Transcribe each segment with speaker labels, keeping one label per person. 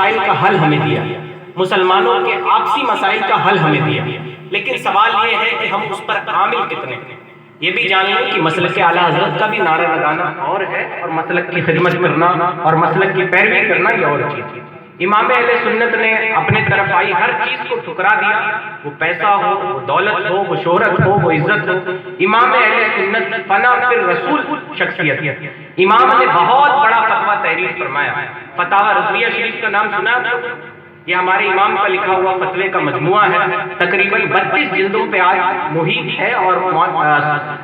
Speaker 1: مسائل کا حل ہمیں دیا، مسلمانوں کے آپسی مسائل کا حل ہمیں دیا، لیکن سوال یہ ہے کہ ہم اس پر عامل کتنے ہیں۔ یہ بھی جان لیں کہ مسلک اعلیٰ حضرت کا بھی نعرہ لگانا اور ہے، اور مسلک کی خدمت کرنا اور مسلک کی پیروی کرنا یہ اور چیز ہے۔ امام اہل سنت نے اپنے طرف آئی ہر چیز کو ٹھکرا دیا، وہ پیسہ ہو، وہ دولت ہو، وہ شہرت ہو، وہ عزت ہو۔ امام اہل سنت فنا فی الرسول شخصیت ہے۔ امام نے بہت بڑا فتویٰ تحریر فرمایا، فتاوی رضویہ شریف کا نام سنا ہے؟ یہ ہمارے امام کا لکھا ہوا فتوے کا مجموعہ ہے، تقریباً 32 جلدوں پہ آج محیط ہے اور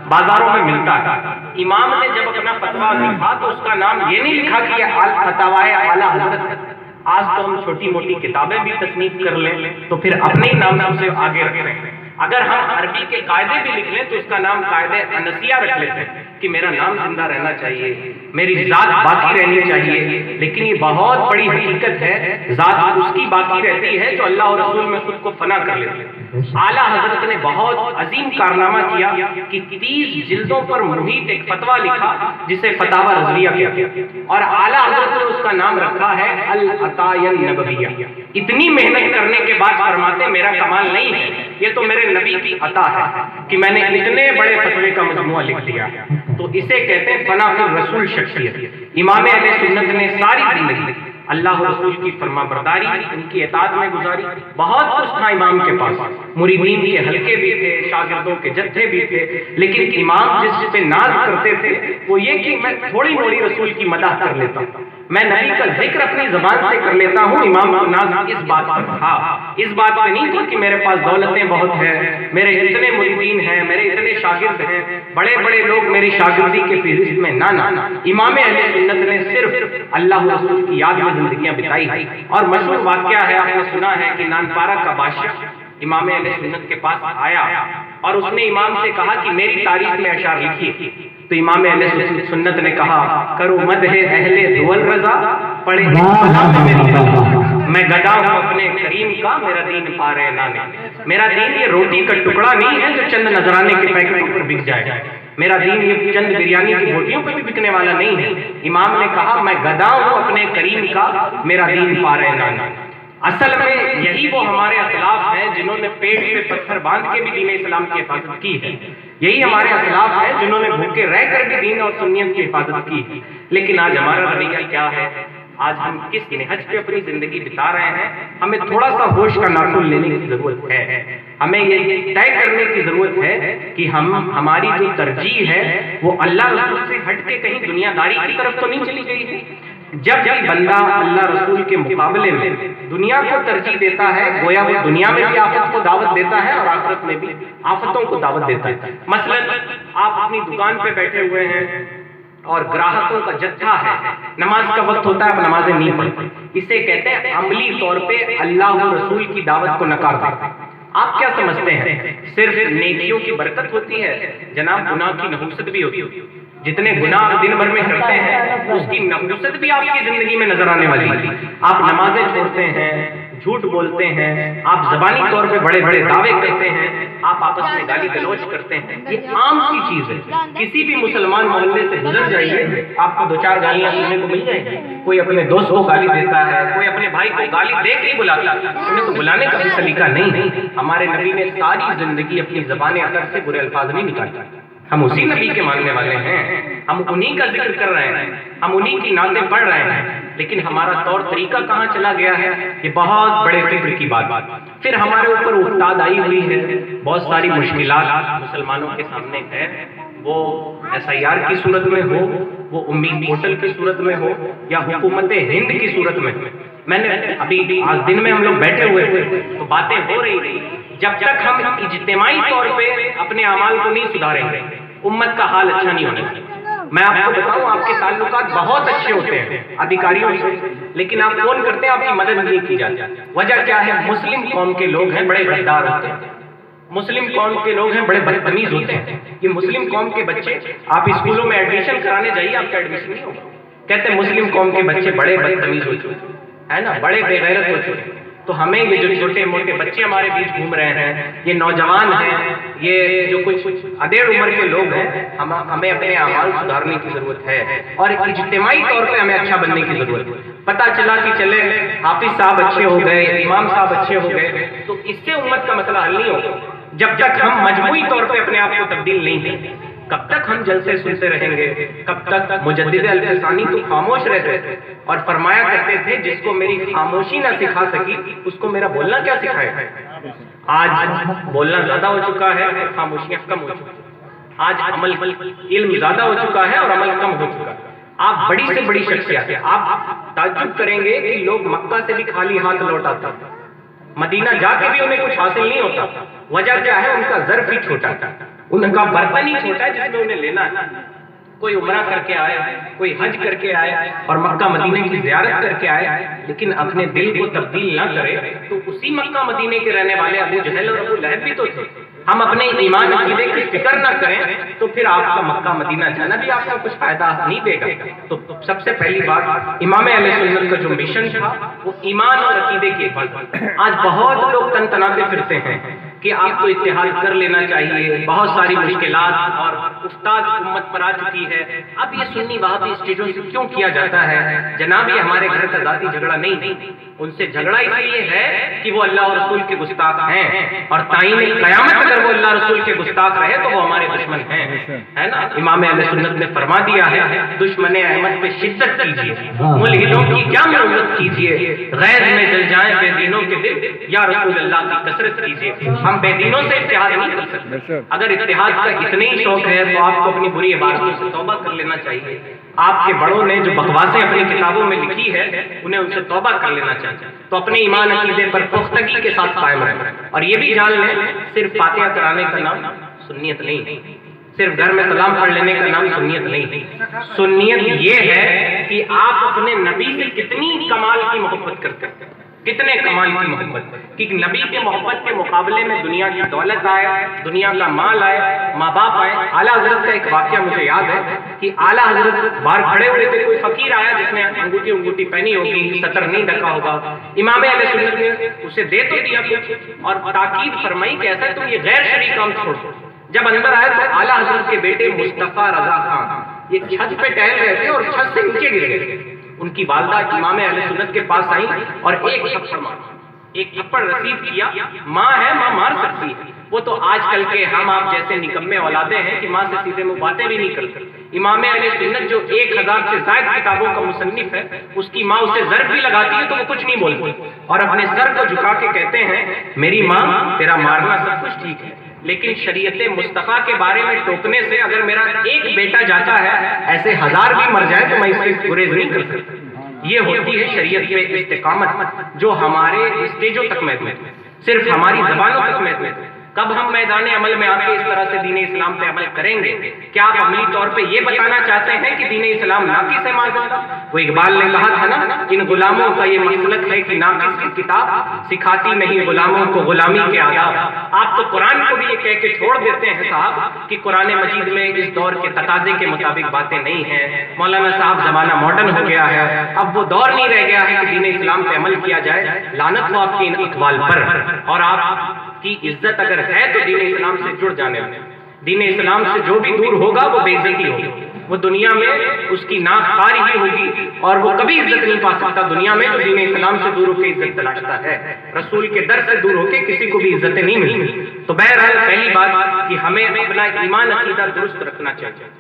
Speaker 1: بازاروں میں ملتا ہے۔ امام نے جب اپنا فتویٰ لکھا تو اس کا نام یہ نہیں لکھا کہ یہ فتاوی اعلیٰ حضرت۔ آج تو ہم چھوٹی موٹی کتابیں بھی تصنیف کر لیں تو پھر اپنے ہی نام سے آگے رکھ رہے ہیں۔ اگر ہم عربی کے قاعدے بھی لکھ لیں تو اس کا نام قاعدہ انسیہ رکھ لیتے ہیں کہ میرا نام زندہ رہنا چاہیے، میری ذات باقی رہنی چاہیے۔ لیکن یہ بہت بڑی حقیقت ہے، ذات اس کی باقی رہتی ہے جو اللہ اور رسول میں خود کو فنا کر لیتے ہیں۔ اعلیٰ حضرت نے بہت عظیم کارنامہ کیا کہ 30 جلدوں پر محیط ایک فتویٰ لکھا جسے فتاوی رضویہ کہتے ہیں، اور اعلیٰ حضرت نے اس کا نام رکھا ہے العطایا النبویہ۔ اتنی محنت کرنے کے بعد فرماتے میرا کمال نہیں ہے، یہ تو میرے نبی کی عطا ہے کہ میں نے اتنے بڑے فتوے کا مجموعہ لکھ دیا۔ تو اسے کہتے ہیں فنا فی الرسول شخصیت۔ امام اہل سنت نے ساری زندگی اللہ و رسول کی فرما برداری، ان کی اطاعت میں گزاری۔ بہت کچھ تھا امام کے پاس، مریدین کے حلقے بھی تھے، شاگردوں کے جتھے بھی تھے، لیکن امام جس پہ ناز کرتے تھے وہ یہ کہ میں تھوڑی موڑی رسول کی مدح کر لیتا ہوں، میں نبی کا ذکر اپنی زبان سے کر لیتا ہوں۔ امام کو ناز اس بات پر تھا، اس بات پہ نہیں تھا کہ میرے پاس دولتیں بہت ہیں، میرے اتنے مریدین ہیں، میرے اتنے شاگرد ہیں، بڑے بڑے لوگ میری شاگردی کے فہرست میں۔ نہ امام اہل سنت نے صرف اللہ و رسول کی یاد میں زندگیاں بتائی۔ اور مشہور واقعہ ہے، آپ نے سنا ہے کہ نانپارہ کا بادشاہ امام اہل سنت کے پاس آیا اور اس نے امام سے کہا کہ میری تاریخ میں اشعار لکھیے۔ تو امام اہل سنت نے کہا کرو مدح اہل دول رضا، پڑھے میں گدا ہوں اپنے کریم کا، میرا دین پارے نانے۔ میرا دین یہ روٹی کا ٹکڑا نہیں ہے جو چند نذرانے کے پیکٹوں پر بک جائے گا، میرا دین یہ چند بریانی کی بوٹیوں پہ بھی بکنے والا نہیں ہے۔ امام نے کہا میں گدا ہوں اپنے کریم کا، میرا دین پارے نانے۔ اصل میں یہی وہ ہمارے اسلاف ہیں جنہوں نے پیٹ پہ پتھر باندھ کے بھی دین اسلام کی حفاظت کی ہے۔ یہی ہمارے اسلاف ہیں جنہوں نے بھوکے رہ کر کے دین اور سنت کی حفاظت کی ہے۔ لیکن آج ہمارا رویہ کیا ہے؟ آج ہم کس نہج پہ اپنی زندگی بتا رہے ہیں؟ ہمیں تھوڑا سا ہوش کا ناخن لینے کی ضرورت ہے۔ ہمیں یہ طے کرنے کی ضرورت ہے کہ ہماری جو ترجیح ہے وہ اللہ رسول سے ہٹ کے کہیں دنیا داری کی طرف تو نہیں چلی گئی ہے۔ جب بھی بندہ اللہ رسول کے مقابلے میں دنیا کو ترجیح دیتا ہے، گویا وہ دنیا میں بھی آفت کو دعوت دیتا ہے اور آخرت میں بھی آفتوں کو دعوت دیتا ہے۔ مثلا آپ اپنی دکان پہ بیٹھے ہوئے ہیں اور گراہکوں کا جتھا ہے، نماز کا وقت ہوتا ہے، آپ نمازیں نہیں پڑھتے، اسے کہتے ہیں عملی طور پہ اللہ و رسول کی دعوت کو نکار دیتے۔ آپ کیا سمجھتے ہیں صرف نیکیوں کی برکت ہوتی ہے؟ جناب گناہ کی نحوست بھی ہوتی ہے۔ جتنے گناہ آپ دن بھر میں کرتے ہیں اس کی نحوست بھی آپ کی زندگی میں نظر آنے والی ہے۔ آپ نمازیں چھوڑتے ہیں، جھوٹ بولتے ہیں، آپ زبانی طور پہ بڑے بڑے دعوے کرتے ہیں، آپ آپس میں گالی گلوچ کرتے ہیں، یہ عام سی چیز ہے۔ کسی بھی مسلمان محلے سے گزر جائیے، آپ کو دو چار گالیاں سننے کو مل جائیں گی۔ کوئی اپنے دوست کو گالی دیتا ہے، کوئی اپنے بھائی کو گالی دے کے ہی بلاتا ہے، انہیں تو بلانے کا بھی سلیقہ نہیں۔ ہمارے نبی نے ساری زندگی اپنی زبان اثر سے برے الفاظ نہیں نکالے۔ ہم اسی نبی کے ماننے والے ہیں، ہم انہی کا ذکر کر رہے ہیں، ہم انہی کی نعتیں پڑھ رہے ہیں، لیکن ہمارا طور طریقہ کہاں چلا گیا ہے؟ یہ بہت بڑے فکر کی بات۔ پھر ہمارے اوپر افتاد آئی ہوئی ہے، بہت ساری مشکلات مسلمانوں کے سامنے ہے، وہ SIR کی صورت میں ہو، وہ امید پورٹل کی صورت میں ہو، یا حکومت ہند کی صورت میں۔ میں نے ابھی آج دن میں ہم لوگ بیٹھے ہوئے تھے تو باتیں ہو رہی تھی، جب تک ہم اجتماعی طور پہ اپنے اعمال کو نہیں سدھاریں گے امت کا حال اچھا نہیں ہونے والا۔ میں آپ کو بتاؤں آپ کے تعلقات بہت اچھے ہوتے ہیں ادھیکاریوں سے، لیکن آپ فون کرتے ہیں آپ کی مدد نہیں کی جاتی۔ وجہ کیا ہے؟ مسلم قوم کے لوگ ہیں بڑے غدار ہوتے ہیں، مسلم قوم کے لوگ ہیں بڑے بدتمیز ہوتے ہیں۔ یہ مسلم قوم کے بچے آپ اسکولوں میں ایڈمیشن کرانے جائیے، آپ کا ایڈمیشن نہیں ہوگا، کہتے ہیں مسلم قوم کے بچے بڑے بدتمیز ہو چکے ہے نا، بڑے بے غیرت ہو چکے۔ تو ہمیں یہ جو چھوٹے موٹے بچے ہمارے بیچ گھوم رہے ہیں، یہ نوجوان ہیں، یہ جو کچھ ادھیڑ عمر کے لوگ ہیں، ہمیں اپنے اعمال سدھارنے کی ضرورت ہے اور اجتماعی طور پہ ہمیں اچھا بننے کی ضرورت ہے۔ پتہ چلا کہ چلے حافظ صاحب اچھے ہو گئے، امام صاحب اچھے ہو گئے، تو اس سے امت کا مسئلہ حل نہیں ہوگا جب تک ہم مجموعی طور پہ اپنے آپ کو تبدیل نہیں کریں۔ کب تک ہم جلسے سنتے رہیں گے؟ کب تک؟ مجدد الفسانی تو خاموش رہتے تھے اور فرمایا کرتے تھے جس کو میری خاموشی نہ سکھا سکی اس کو میرا بولنا کیا سکھائے۔ آج بولنا زیادہ ہو چکا ہے اور خاموشیاں کم ہو چکی ہیں۔ آج عمل علم زیادہ ہو چکا ہے اور عمل کم ہو چکا ہے۔ آپ بڑی سے بڑی شخصیات ہیں، آپ تعجب کریں گے کہ لوگ مکہ سے بھی خالی ہاتھ لوٹ آتے ہیں، مدینہ جا کے بھی انہیں کچھ حاصل نہیں ہوتا۔ وجہ کیا ہے؟ ان کا ظرف ہی چھوٹا تھا، ان کا برتن ہی چھوٹا ہے جس میں انہیں لینا ہے۔ کوئی عمرہ کر کے آئے، کوئی حج کر کے آئے اور مکہ مدینہ کی زیارت کر کے آئے، لیکن اپنے دل کو تبدیل نہ کرے تو اسی مکہ مدینہ کے رہنے والے ابو جہل اور ابو لہب بھی تو تھے۔ ہم اپنے ایمان عقیدے کی فکر نہ کریں تو پھر آپ کا مکہ مدینہ جانا بھی آپ کو کچھ فائدہ نہیں دے گا۔ تو سب سے پہلی بات، امام اہل سنت کا جو مشن تھا وہ ایمان اور عقیدے کی حفاظت۔ آج بہت لوگ تنتناتے پھرتے ہیں کہ آپ کو اتحاد کر لینا چاہیے، بہت ساری مشکلات اور افتاد امت پر آ چکی ہے، اب یہ سنی وہابی اسٹیجوں سے کیوں کیا جاتا ہے؟ جناب یہ ہمارے گھر کا ذاتی جھگڑا نہیں، ان سے جھگڑا اس لیے ہے کہ وہ اللہ اور رسول کے گستاخ ہیں، اور تعین قیامت اگر وہ اللہ رسول کے گستاخ رہے تو وہ ہمارے دشمن ہیں، ہے نا؟ امام اہل سنت نے فرما دیا ہے دشمن احمد پہ شدت کیجیے، ملحدوں کی کیا مروت کیجیے، غیر میں جل جائیں بے دینوں کے دل، یا رسول اللہ کی کثرت کیجیے۔ ہم بے دینوں سے اتحاد نہیں کر سکتے۔ اگر اتحاد کا اتنا ہی شوق ہے تو آپ کو اپنی بری عبادتوں سے توبہ کر لینا چاہیے۔ آپ کے بڑوں نے جو بکواسیں اپنی کتابوں میں لکھی ہے انہیں ان سے توبہ کر لینا چاہیے، تو اپنے ایمان عقیدے پر پختگی کے ساتھ قائم رہیں۔ اور یہ بھی جان لیں صرف فاتحہ کرانے کا نام سنیت نہیں، صرف گھر میں سلام پڑھ لینے کا نام سنیت نہیں۔ سنیت یہ ہے کہ آپ اپنے نبی سے کتنی کمال کی محبت کرتے ہیں، کتنے کمال کی محبت، کہ نبی کے محبت کے مقابلے میں دنیا کی دولت آئے، دنیا کا مال آئے، ماں باپ آئے۔ اعلیٰ حضرت کا ایک واقعہ مجھے یاد ہے کہ اعلیٰ حضرت باہر کھڑے ہوئے تھے، کوئی فقیر آیا جس نے انگوٹھی پہنی ہوگی، سطر نہیں ڈھکا ہوگا، امام اہل سنت نے اسے دے تو دیا کچھ اور تاکید فرمائی کہ ایسا تم یہ غیر شرعی کام چھوڑ دو۔ جب اندر آئے تو اعلیٰ حضرت کے بیٹے مصطفیٰ رضا خان یہ چھت پہ ٹہل رہے تھے اور چھت سے نیچے گر گئے۔ ان کی والدہ امام اہل سنت کے پاس آئیں اور ایک تھپڑ مارا، ایک تھپڑ رسید کیا۔ ماں ہے، ماں مار سکتی ہے، وہ تو آج کل کے ہم آپ جیسے نکمے اولادیں ہیں کہ ماں سے سیدھے منہ باتیں بھی نہیں کرتے۔ امام اہل سنت جو 1000 سے زائد کتابوں کا مصنف ہے، اس کی ماں اسے ضرب بھی لگاتی ہے تو وہ کچھ نہیں بولتی اور اپنے سر کو جھکا کے کہتے ہیں میری ماں تیرا مارنا سب کچھ ٹھیک ہے، لیکن شریعت مصطفیٰ کے بارے میں ٹوکنے سے اگر میرا ایک بیٹا جاتا ہے، ایسے 1000 بھی مر جائے تو میں اس سے گریز نہیں کر سکتا۔ یہ ہوتی ہے شریعت میں استقامت جو ہمارے اسٹیجوں تک محدود ہے، صرف ہماری زبانوں تک محدود ہے۔ کب ہم میدان عمل میں آ کے اس طرح سے دین اسلام پہ عمل کریں گے؟ کیا آپ عملی طور پہ یہ بتانا چاہتے ہیں کہ دین اسلام ناقص ہے معذاللہ؟ وہ اقبال نے کہا تھا نا، ان غلاموں کا یہ مسلک ہے کہ ناقص کی کتاب سکھاتی نہیں غلاموں کو غلامی کے آداب۔ آپ تو قرآن کو بھی یہ کہہ کے چھوڑ دیتے ہیں صاحب کہ قرآن مجید میں اس دور کے تقاضے کے مطابق باتیں نہیں ہیں۔ مولانا صاحب زمانہ ماڈرن ہو گیا ہے، اب وہ دور نہیں رہ گیا ہے کہ دین اسلام پہ عمل کیا جائے۔ لعنت ہو آپ کے ان اقوال پر، اور آپ کی عزت اگر ہے تو دین اسلام سے جڑ جانے میں، دین اسلام سے جو بھی دور ہوگا وہ بے عزتی ہوگی، وہ دنیا میں اس کی ناک خاری ہی ہوگی اور وہ کبھی عزت نہیں پا سکتا دنیا میں جو دین اسلام سے دور ہو کے عزت تلاشتا ہے۔ رسول کے در سے دور ہو کے کسی کو بھی عزتیں نہیں ملتی۔ تو بہرحال پہلی بات کہ ہمیں اپنا ایمان عقیدہ درست رکھنا چاہیے۔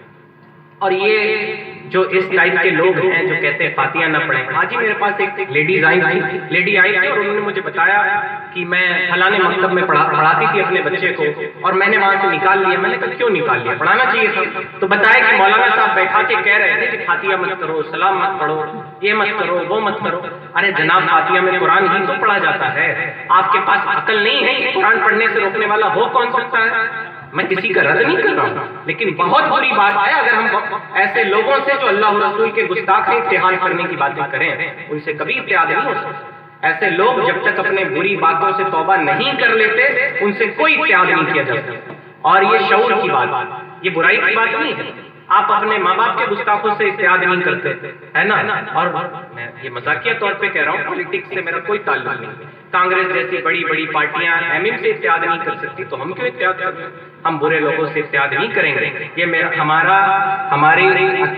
Speaker 1: اور یہ جو اس ٹائپ کے لوگ ہیں جو کہتے ہیں فاتحہ نہ پڑھیں، آج ہی میرے پاس ایک لیڈی آئی تھی اور انہوں نے مجھے بتایا کہ میں فلانے مکتب میں پڑھاتی تھی اپنے بچے کو اور میں نے وہاں سے نکال لیا۔ میں نے کہا کیوں نکال لیا؟ پڑھانا چاہیے تھا۔ تو بتایا کہ مولانا صاحب بیٹھا کے کہہ رہے تھے کہ فاتحہ مت کرو، سلام مت پڑھو، یہ مت کرو، وہ مت کرو۔ ارے جناب فاتحہ میں قرآن ہی تو پڑھا جاتا ہے، آپ کے پاس عقل نہیں ہے، قرآن پڑھنے سے روکنے والا ہو کون سکتا ہے؟ میں کسی کا رد نہیں کر رہا ہوں، لیکن بہت بری بات ہے اگر ہم ایسے لوگوں سے جو اللہ اور رسول کے گستاخ ہیں اتحاد کرنے کی باتیں کریں، ان سے کبھی اتحاد نہیں ہو سکتا۔ ایسے لوگ جب تک اپنے بری باتوں سے توبہ نہیں کر لیتے ان سے کوئی اتحاد نہیں کیا جا سکتا۔ اور یہ شعور کی بات، یہ برائی کی بات نہیں ہے۔ آپ اپنے ماں باپ کے گستاخوں سے اتحاد نہیں کرتے، ہے نا؟ اور میں یہ مذاقیہ طور پہ کہہ رہا ہوں، پولیٹکس سے میرا کوئی تعلق نہیں۔ کانگریس جیسی بڑی بڑی پارٹیاں ایم سے اتحاد نہیں کر سکتی تو ہم کیوں اتحاد کریں؟ ہم برے لوگوں سے اتحاد نہیں کریں گے۔ یہ ہمارے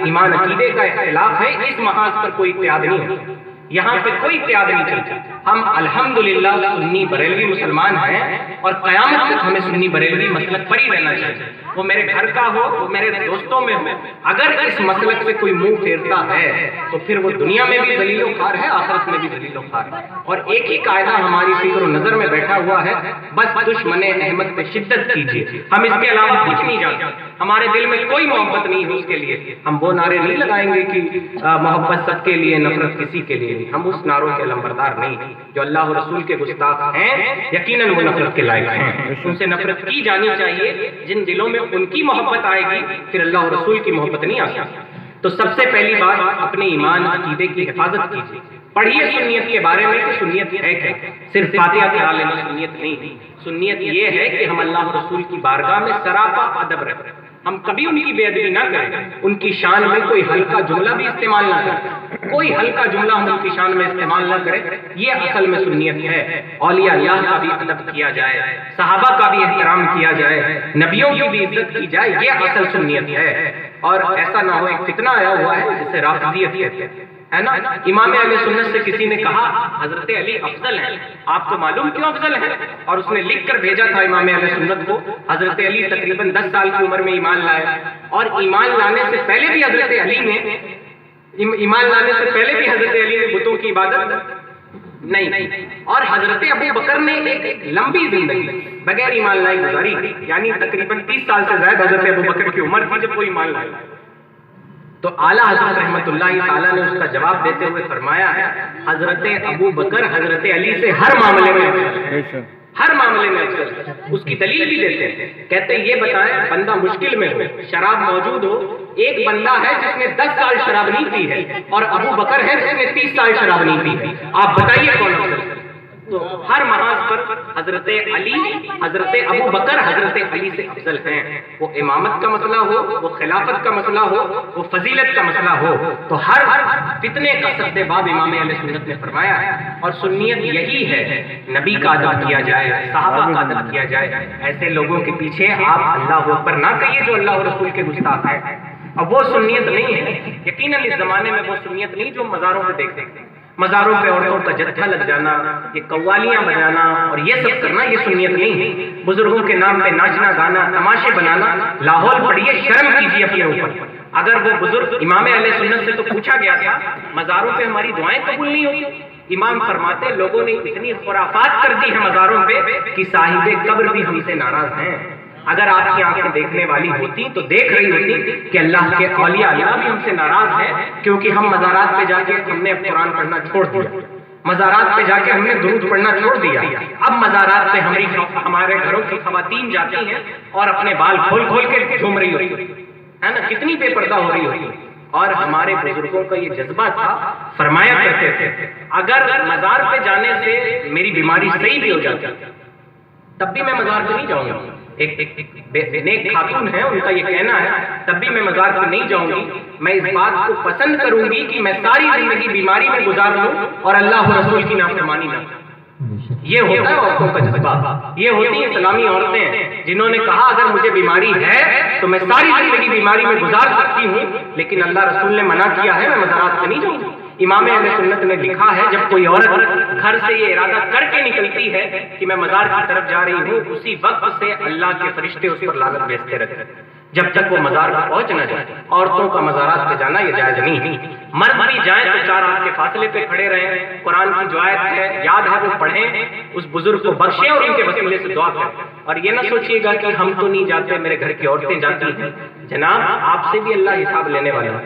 Speaker 1: ایمان عقیدے کا اختلاف ہے، اس محاذ پر کوئی اتحاد نہیں ہے۔ یہاں پہ کوئی پیاد نہیں چلتا. ہم الحمدللہ سنی بریلوی مسلمان ہیں اور قیامت تک ہمیں سنی بریلوی مسلک پر ہی رہنا چاہیے. وہ میرے گھر کا ہو، وہ میرے دوستوں میں ہو، اگر اس مسلک سے کوئی منہ پھیرتا ہے تو پھر وہ دنیا میں بھی ذلیل و خوار ہے، آخرت میں بھی ذلیل و خوار ہے. اور ایک ہی قاعدہ ہماری فکر و نظر میں بیٹھا ہوا ہے، بس دشمن احمد پہ شدت کیجیے. ہم اس کے علاوہ کچھ نہیں جانتے، ہمارے دل میں کوئی محبت نہیں ہے اس کے لیے. ہم وہ نعرے نہیں لگائیں گے کہ محبت سب کے لیے، نفرت کسی کے لیے نہیں. ہم اس نعروں کے لمبردار نہیں. جو اللہ و رسول کے گستاخ ہیں یقیناً وہ نفرت کے لائق ہیں. ان سے نفرت کی جانی چاہیے. جن دلوں میں ان کی محبت آئے گی پھر اللہ و رسول کی محبت نہیں آ سکتی. تو سب سے پہلی بات اپنے ایمان عقیدے کی حفاظت کیجیے. پڑھیے سنیت کے بارے میں کہ سنیت ہے کیا. صرف فاتحہ پڑھا لینا سنیت نہیں. سنیت یہ ہے کہ ہم اللہ و رسول کی بارگاہ میں سراپا ادب رکھیں. ہم کبھی ان کی بے ادبی نہ کریں. ان کی شان میں کوئی ہلکا جملہ بھی استعمال نہ کریں. کوئی ہلکا جملہ ہم ان کی شان میں استعمال نہ کریں. یہ اصل میں سنیت ہے. اولیاء اللہ کا بھی ادب کیا جائے، صحابہ کا بھی احترام کیا جائے، نبیوں کی بھی عزت کی جائے. یہ اصل سنیت ہے. اور ایسا نہ ہو ایک فتنہ آیا ہوا ہے جسے رافضیت کہتے ہیں، ہے نا. امام اہل سنت سے کسی نے کہا حضرت علی افضل ہیں. آپ کو معلوم کیوں افضل ہیں؟ اور اس نے لکھ کر بھیجا تھا امام اہل سنت کو. حضرت علی تقریباً 10 سال کی عمر میں ایمان لائے، اور ایمان لانے سے پہلے بھی حضرت علی نے بتوں کی عبادت نہیں. اور حضرت ابو بکر نے ایک لمبی زندگی بغیر ایمان لائے گزاری. یعنی تقریباً 30 سال سے زائد حضرت ابو بکر کی عمر تھی جب وہ ایمان لائے. تو اعلیٰ حضرت رحمت اللہ تعالیٰ نے اس کا جواب دیتے ہوئے فرمایا ہے حضرت ابو بکر حضرت علی سے ہر معاملے میں افضل. اس کی دلیل بھی دیتے ہیں. کہتے ہیں یہ بتائیں بندہ مشکل میں ہو، شراب موجود ہو، ایک بندہ ہے جس نے 10 سال شراب نہیں پی ہے اور ابو بکر ہے جس نے 30 سال شراب نہیں پی ہے. آپ بتائیے کون افضل؟ تو ہر محاذ پر حضرت علی، حضرت ابو بکر حضرت علی سے افضل ہیں. وہ امامت کا مسئلہ ہو، وہ خلافت کا مسئلہ ہو، وہ فضیلت کا مسئلہ ہو، تو ہر فتنے کا سد باب امام اہل سنت نے فرمایا ہے. اور سنیت یہی ہے نبی کا ادب کیا جائے، صحابہ کا ادب کیا جائے. ایسے لوگوں کے پیچھے آپ اللہ اکبر نہ کہیے جو اللہ و رسول کے گستاخ ہیں. اب وہ سنیت نہیں ہے. یقیناً اس زمانے میں وہ سنیت نہیں جو مزاروں پہ دیکھتے ہیں. مزاروں پہ عورتوں کا جتھا لگ جانا، یہ قوالیاں بجانا اور یہ سب کرنا، یہ سنیت نہیں ہے. بزرگوں کے نام پہ ناچنا گانا، تماشے بنانا، لاہور پڑھیے، شرم کیجیے اپنے اوپر. اگر وہ بزرگ امام اہل سنت سے تو پوچھا گیا تھا مزاروں پہ ہماری دعائیں قبول نہیں ہوتی. امام فرماتے لوگوں نے اتنی خرافات کر دی ہے مزاروں پہ کہ صاحب قبر بھی ہم سے ناراض ہیں. اگر آپ کی آنکھیں دیکھنے والی ہوتی تو دیکھ رہی ہوتی کہ اللہ کے اولیاء اللہ بھی ہم سے ناراض ہیں کیونکہ ہم مزارات پہ جا کے ہم نے قرآن پڑھنا چھوڑ دیا. مزارات پہ جا کے ہم نے درود پڑھنا چھوڑ دیا. اب مزارات پہ ہمارے گھروں کی خواتین جاتی ہیں اور اپنے بال کھول کھول کے جھوم رہی ہوتی ہے نا. کتنی بے پردہ ہو رہی ہوتی. اور ہمارے بزرگوں کا یہ جذبہ تھا، فرمایا کرتے تھے اگر مزار پہ جانے سے میری بیماری صحیح بھی ہو جاتی تب بھی میں مزار پہ نہیں جاؤں گا. ایک نیک خاتون ہے، ان کا یہ کہنا ہے تب بھی میں مزار پہ نہیں جاؤں گی. میں اس بات کو پسند کروں گی کہ میں ساری زندگی بیماری میں گزار لوں اور اللہ و رسول کی نافرمانی نہ کروں. یہ ہوتا ہے عورتوں کا جذبہ. یہ ہوتی ہیں اسلامی عورتیں جنہوں نے کہا اگر مجھے بیماری ہے تو میں ساری زندگی بیماری میں گزار سکتی ہوں، لیکن اللہ رسول نے منع کیا ہے، میں مزارات پہ نہیں جاؤں گی. امام اہل سنت نے لکھا ہے جب کوئی عورت گھر سے یہ ارادہ کر کے نکلتی ہے کہ میں مزار کی طرف جا رہی ہوں، اسی وقت سے اللہ کے فرشتے اس پر لعنت بھیجتے رہتے جب تک وہ مزار پر پہنچ نہ جائے. عورتوں کا مزارات پہ جانا یہ جائز نہیں. مرد بھی جائیں تو 4 ہاتھ کے فاصلے پہ کھڑے رہیں. قرآن کی جو آیت ہے یاد ہے وہ پڑھیں، اس بزرگ کو بخشیں اور ان کے وسیلے سے دعا کریں. اور یہ نہ سوچیے گا کہ ہم تو نہیں جاتے، میرے گھر کی عورتیں جاتی ہیں. جناب آپ سے بھی اللہ حساب لینے والا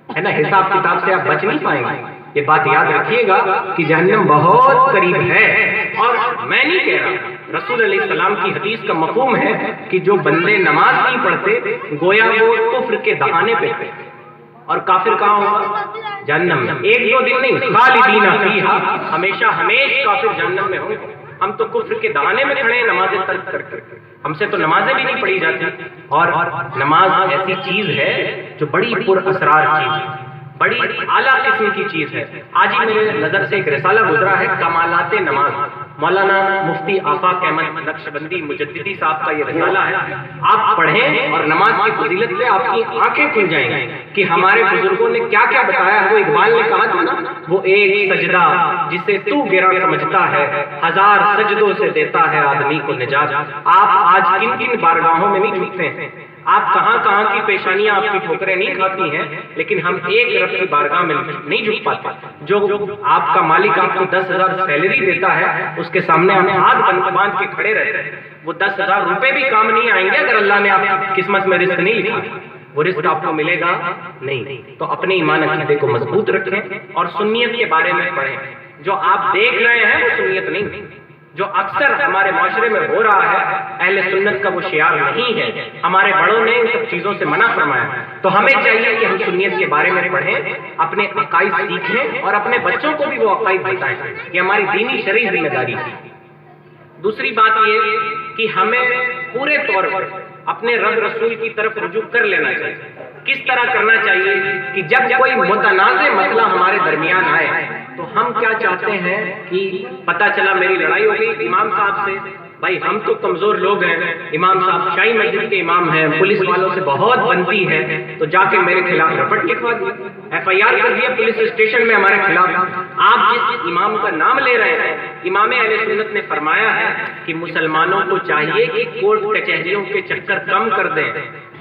Speaker 1: ہے نا. حساب کتاب سے آپ بچ نہیں پائیں گے. یہ بات یاد رکھیے گا کہ جہنم بہت قریب ہے. اور میں نہیں کہہ رہا، رسول علیہ السلام کی حدیث کا مفہوم ہے کہ جو بندے نماز نہیں پڑھتے گویا وہ کفر کے دہانے پہ تھے. اور کافر کہاں ہوگا؟ جہنم میں. 1-2 دن نہیں، خالدین فیہا، ہمیشہ کافر جہنم میں ہوں گے. ہم تو کفر کے دہانے میں کھڑے ہیں نمازیں ترک کر کے. ہم سے تو نمازیں بھی نہیں پڑھی جاتی. اور نماز ایسی چیز ہے جو بڑی پر اسرار چیز ہے، بڑی اعلیٰ قسم کی چیز ہے. آج ہی میرے نظر سے ایک رسالہ گزرا ہے کمالات نماز. مولانا مفتی آفاق احمد نقشبندی مجددی صاحب کا یہ رسالہ ہے، آپ پڑھیں اور نماز کی فضیلت سے آپ کی آنکھیں کھل جائیں گی کہ ہمارے بزرگوں نے کیا کیا بتایا ہے۔ وہ اقبال نے کہا تھا نا، وہ ایک سجدہ جسے تو گرا سمجھتا ہے، ہزار سجدوں سے دیتا ہے آدمی کو نجات۔ آپ آج کن کن بارگاہوں میں نہیں جھکتے ہیں، آپ کہاں کہاں کی پیشانیاں آپ کی ٹھوکریں نہیں کھاتی ہیں، لیکن ہم ایک رب کی بارگاہ میں نہیں جھک پاتے۔ جو آپ کا مالک آپ کو 10,000 سیلری دیتا ہے، اس کے سامنے ہم ہاتھ باندھ کے کھڑے رہتے ہیں۔ وہ 10,000 روپے بھی کام نہیں آئیں گے اگر اللہ نے آپ کی قسمت میں رزق نہیں لکھا، وہ رزق آپ کو ملے گا نہیں۔ تو اپنے ایمان عقیدے کو مضبوط رکھیں اور سنیت کے بارے میں پڑھیں۔ جو آپ دیکھ رہے ہیں وہ سنیت نہیں، جو اکثر ہمارے معاشرے میں ہو رہا ہے اہل سنت کا وہ شعار نہیں ہے۔ ہمارے بڑوں نے ان سب چیزوں سے منع فرمایا، تو ہمیں چاہیے کہ ہم سنیت کے بارے میں پڑھیں، اپنے عقائد سیکھیں اور اپنے بچوں کو بھی وہ عقائد بتائیں۔ یہ ہماری دینی شرعی ذمہ داری ہے۔ دوسری بات یہ کہ ہمیں پورے طور پر اپنے رب رسول کی طرف رجوع کر لینا چاہیے۔ کس طرح کرنا چاہیے کہ جب کوئی متنازع مسئلہ ہمارے درمیان آئے تو ہم کیا چاہتے ہیں کہ پتہ چلا میری لڑائی ہو گئی امام صاحب سے، بھائی ہم تو کمزور لوگ ہیں، امام صاحب شاہی مسجد کے امام ہیں، پولیس والوں سے بہت بنتی ہے، تو جا کے میرے خلاف رپٹ لکھوا دیا، FIR کر دیا پولیس اسٹیشن میں ہمارے خلاف۔ آپ جس امام کا نام لے رہے ہیں، امام اہل سنت نے فرمایا ہے کہ مسلمانوں کو چاہیے کہ کورٹ کچہریوں کے چکر کم کر دیں،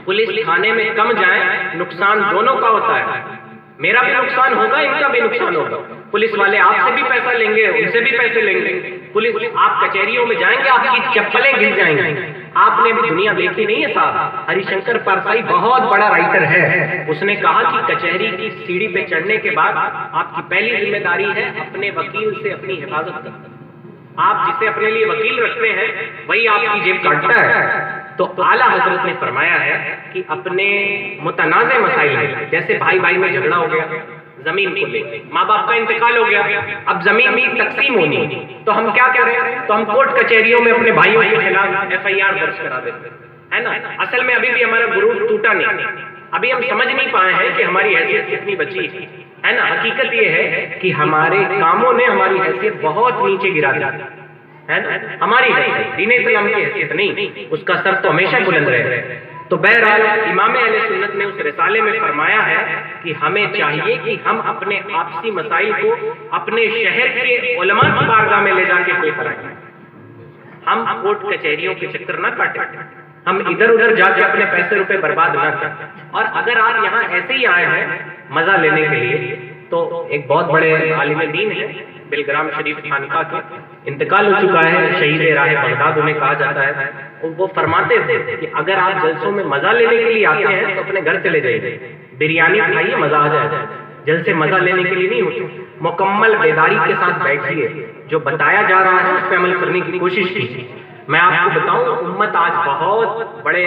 Speaker 1: پولیس تھانے میں کم جائیں، نقصان دونوں کا ہوتا ہے، میرا بھی نقصان ہوگا، ان کا بھی نقصان ہوگا۔ پولیس والے آپ سے بھی پیسہ لیں گے، ان سے بھی پیسے لیں گے، پولیس آپ کچہریوں میں جائیں گے، آپ کی چپلیں گر جائیں گی۔ آپ نے بھی دنیا دیکھی نہیں ہے صاحب، ہری شنکر پرسائی بہت بڑا رائٹر ہے، اس نے کہا کہ کچہری کی سیڑھی پہ چڑھنے کے بعد آپ کی پہلی ذمہ داری ہے اپنے وکیل سے اپنی حفاظت کرنا۔ آپ جسے اپنے لیے وکیل رکھتے ہیں وہی آپ کی جیب کاٹتا ہے۔ تو اعلیٰ حضرت نے فرمایا ہے کہ اپنے متنازع مسائل میں، جیسے بھائی بھائی میں جھگڑا ہو گیا زمین کو لے کے، ماں باپ کا انتقال ہو گیا، اب زمین بھی تقسیم ہونی، تو ہم کیا کریں؟ تو ہم کورٹ کچہریوں میں اپنے بھائیوں کے خلاف FIR درج کرا دیتے ہیں نا۔ اصل میں ابھی بھی ہمارا گروپ ٹوٹا نہیں، ابھی ہم سمجھ نہیں پائے ہیں کہ ہماری حیثیت کتنی بچی ہے نا۔ حقیقت یہ ہے کہ ہمارے کاموں نے ہماری حیثیت بہت نیچے گرا دی ہے نا، ہماری حیثیت دین اسلام کی حیثیت نہیں، اس کا سر تو ہمیشہ بلند رہے۔ تو بہرحال امام اہل سنت نے اس رسالے میں فرمایا ہے کہ ہمیں چاہیے کہ ہم اپنے آپسی مسائل کو اپنے شہر کے علماء کی بارگاہ میں لے جا کے حل کرائیں، ہم کورٹ کچہریوں کے چکر نہ کاٹیں، ہم ادھر ادھر جا کے اپنے پیسے روپے برباد نہ کریں۔ اور اگر آپ یہاں ایسے ہی آئے ہیں مزہ لینے کے لیے، تو ایک بہت بڑے عالم دین ہے بلگرام شریف خانقاہ کے، انتقال ہو چکا ہے، شہید راہ بغداد انہیں کہا جاتا ہے، وہ فرماتے تھے کہ اگر آپ جلسوں میں مزہ لینے کے لیے آتے ہیں تو اپنے گھر چلے جائیے، بریانی کھائیے مزہ آ جائے گا، جلسے مزہ لینے کے لیے نہیں ہوتے، مکمل بیداری کے ساتھ بیٹھیے، جو بتایا جا رہا ہے اس پہ عمل کرنے کی کوشش کیجیے۔ میں آپ کو بتاؤں امت آج بہت بڑے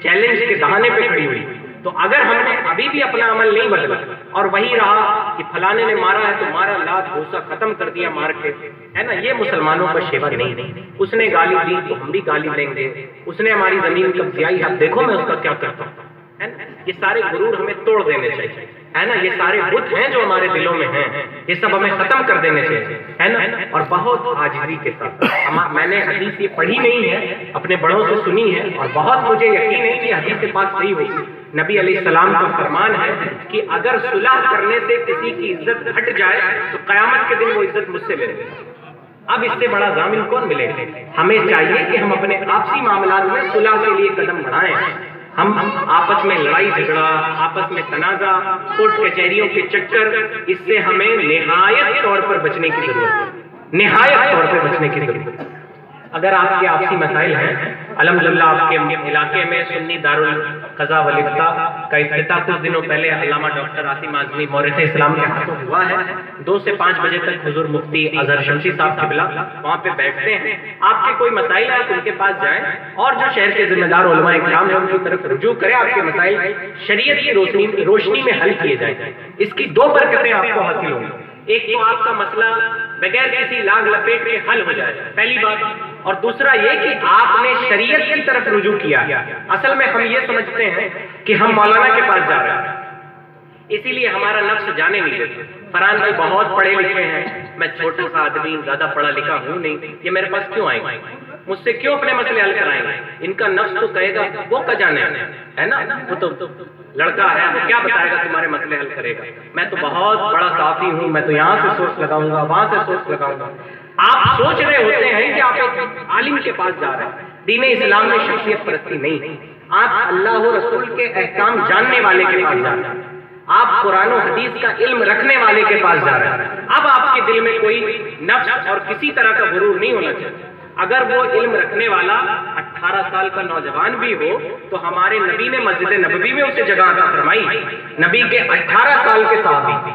Speaker 1: چیلنج کے دہانے پہ کھڑی ہوئی، تو اگر ہم نے ابھی بھی اپنا عمل نہیں بدلا اور وہی رہا کہ فلانے نے مارا ہے تو مارا، لات بھوسا ختم کر دیا مار کے، ہے نا، یہ مسلمانوں کا شیوا نہیں۔ اس نے گالی دی تو ہم بھی گالی دیں گے، اس نے ہماری زمین قبضائی، اب دیکھو میں اس کا کیا کرتا ہوں، ہے نا۔ یہ سارے غرور ہمیں توڑ دینے چاہیے، ہے نا، یہ سارے بت ہیں جو ہمارے دلوں میں ہیں، یہ سب ہمیں ختم کر دینے چاہیے، ہے نا، اور بہت عاجزی کے ساتھ۔ میں نے حدیث یہ پڑھی نہیں ہے، اپنے بڑوں سے سنی ہے، اور بہت مجھے یقین ہے کہ حدیث پاک صحیح ہوگی۔ نبی علیہ السلام کا فرمان ہے کہ اگر صلح کرنے سے کسی کی عزت ہٹ جائے تو قیامت کے دن وہ عزت مجھ سے لے لے۔ اب اس سے بڑا ضامن کون ملے گا؟ ہمیں چاہیے کہ ہم اپنے آپسی معاملات میں صلح کے لیے قدم بڑھائیں، ہم آپس میں لڑائی جھگڑا، آپس میں تنازع، کورٹ کچہریوں کے چکر، اس سے ہمیں نہایت طور پر بچنے کی ضرورت ہے، نہایت طور پر بچنے کی ضرورت ہے۔ اگر آپ کے آپسی مسائل ہیں، الحمدللہ آپ کے علاقے میں سنی دارالقضاء والافتاء کا افتتاح کچھ دنوں پہلے علامہ ڈاکٹر عاصم اعظمی مورث اسلام کے ہاتھوں ہوا ہے، 2 سے 5 بجے تک حضور مفتی اظہر شمسی صاحب قبلہ وہاں پہ بیٹھتے ہیں۔ آپ کے کوئی مسائل ہیں آپ ان کے پاس جائیں، اور جو شہر کے ذمہ دار علماء اکرام ہیں ان کی طرف رجوع کریں، آپ کے مسائل شریعت کی روشنی میں حل کیے جائیں۔ اس کی 2 برکتیں آپ کو حاصل ہوں گی، ایک تو آپ کا مسئلہ بغیر کسی لاگ لپیٹ کے حل ہو جائے، پہلی بات، اور دوسرا یہ کہ آپ نے شریعت کی طرف رجوع کیا۔ اصل میں ہم یہ سمجھتے ہیں کہ ہم مولانا کے پاس جا رہے ہیں، اسی لیے ہمارا نفس جانے نہیں دیتا. فرحان بھائی بہت پڑھے لکھے ہیں, میں چھوٹا سا آدمی, زیادہ پڑھا لکھا ہوں نہیں, یہ میرے پاس کیوں آئیں گے, مجھ سے کیوں اپنے مسئلے حل کرائیں گے؟ ان کا نفس تو کہے گا وہ کا جانے ہے نا, وہ تو لڑکا ہے, وہ کیا بتائے گا تمہارے مسئلے حل کرے گا. میں تو بہت بڑا صافی ہوں, میں تو یہاں سے سوچ لگاؤں گا, وہاں سے سوچ لگاؤں گا. آپ سوچ رہے ہوتے ہیں کہ آپ ایک عالم کے پاس جا رہے ہیں. دین اسلام میں شخصیت پرستی نہیں, آپ اللہ و رسول کے احکام جاننے والے کے پاس جا رہے ہیں, آپ قرآن و حدیث کا علم رکھنے والے کے پاس جا رہے ہیں. اب آپ کے دل میں کوئی نفس اور کسی طرح کا غرور نہیں ہونا چاہیے. اگر وہ علم رکھنے والا 18 سال کا نوجوان بھی ہو تو ہمارے نبی نے مسجد نبوی میں اسے جگہ عطا فرمائی. نبی کے 18 سال کے صحابی,